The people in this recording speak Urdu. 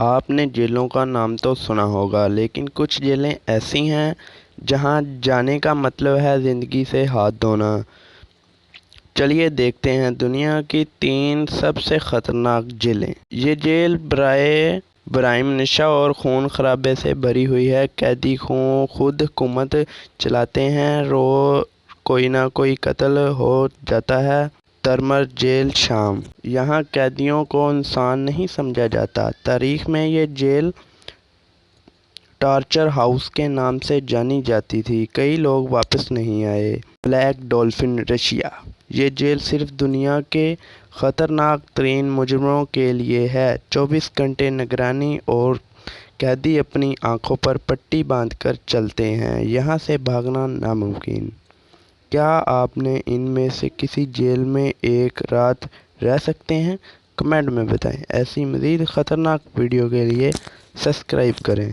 آپ نے جیلوں کا نام تو سنا ہوگا، لیکن کچھ جیلیں ایسی ہیں جہاں جانے کا مطلب ہے زندگی سے ہاتھ دھونا۔ چلیے دیکھتے ہیں دنیا کی 3 سب سے خطرناک جیلیں۔ یہ جیل برائے جرائم نشہ اور خون خرابے سے بھری ہوئی ہے۔ قیدی خود حکومت چلاتے ہیں، روز کوئی نہ کوئی قتل ہو جاتا ہے۔ ترمر جیل شام، یہاں قیدیوں کو انسان نہیں سمجھا جاتا۔ تاریخ میں یہ جیل ٹارچر ہاؤس کے نام سے جانی جاتی تھی، کئی لوگ واپس نہیں آئے۔ بلیک ڈولفن رشیا، یہ جیل صرف دنیا کے خطرناک ترین مجرموں کے لیے ہے۔ 24 گھنٹے نگرانی اور قیدی اپنی آنکھوں پر پٹی باندھ کر چلتے ہیں، یہاں سے بھاگنا ناممکن۔ کیا آپ نے ان میں سے کسی جیل میں ایک رات رہ سکتے ہیں؟ کمنٹ میں بتائیں۔ ایسی مزید خطرناک ویڈیو کے لیے سبسکرائب کریں۔